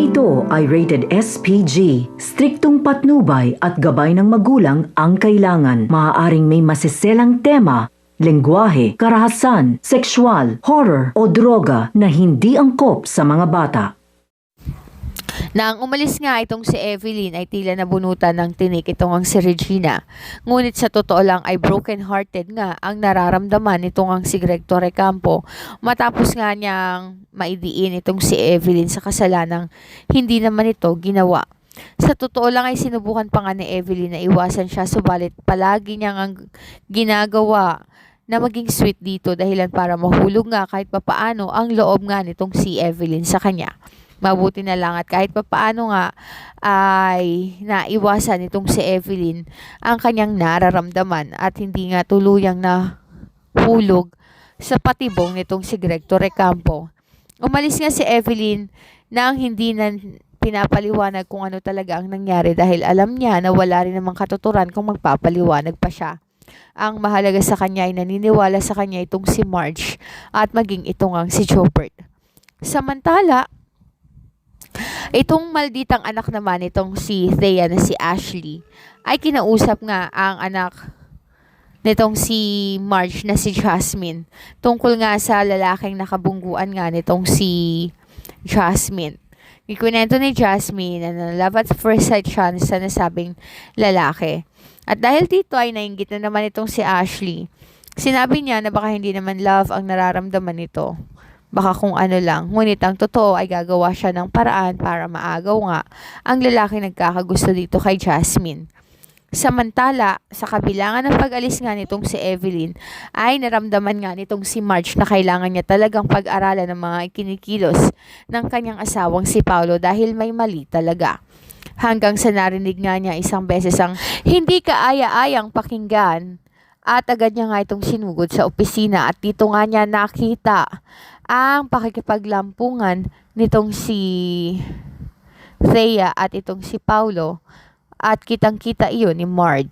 ito ay rated SPG. Striktong patnubay at gabay ng magulang ang kailangan. Maaaring may masiselang tema, lengguwahe, karahasan, sexual, horror o droga na hindi angkop sa mga bata. Nang umalis nga itong si Evelyn ay tila nabunutan ng tinik itong ang si Regina. Ngunit sa totoo lang ay broken-hearted nga ang nararamdaman itong ang si Greg Torrecampo matapos nga niyang maidiin itong si Evelyn sa kasalanang hindi naman ito ginawa. Sa totoo lang ay sinubukan pa nga ni Evelyn na iwasan siya, subalit palagi niyang ang ginagawa na maging sweet dito dahilan para mahulog nga kahit papaano ang loob nga nitong si Evelyn sa kanya. Mabuti na lang at kahit papaano nga ay naiwasan itong si Evelyn ang kanyang nararamdaman at hindi nga tuluyang nahulog sa patibong nitong si Greg Torrecampo. Umalis nga si Evelyn nang hindi na pinapaliwanag kung ano talaga ang nangyari dahil alam niya na wala rin namang katuturan kung magpapaliwanag pa siya. Ang mahalaga sa kanya ay naniniwala sa kanya itong si Marge at maging itong ang si Jobert. Samantala, itong malditang anak naman itong si Thea na si Ashley ay kinausap nga ang anak nitong si Marge na si Jasmine tungkol nga sa lalaking nakabungguan nga nitong si Jasmine. Ikwento ni Jasmine na love at first sight siya sa nasabing lalaki. At dahil dito ay nainggit na naman itong si Ashley. Sinabi niya na baka hindi naman love ang nararamdaman nito. Baka kung ano lang, ngunit ang totoo ay gagawa siya ng paraan para maagaw nga ang lalaki nagkakagusto dito kay Jasmine. Samantala, sa kabilangan ng pag-alis nga nitong si Evelyn, ay naramdaman nga nitong si Marge na kailangan niya talagang pag-aralan ng mga ikinikilos ng kanyang asawang si Paulo dahil may mali talaga. Hanggang sa narinig nga niya isang beses ang hindi kaaya-ayang pakinggan at agad niya nga itong sinugod sa opisina at dito nga niya nakita ang pakikipaglampungan nitong si Thea at itong si Paulo at kitang-kita iyon ni Marge.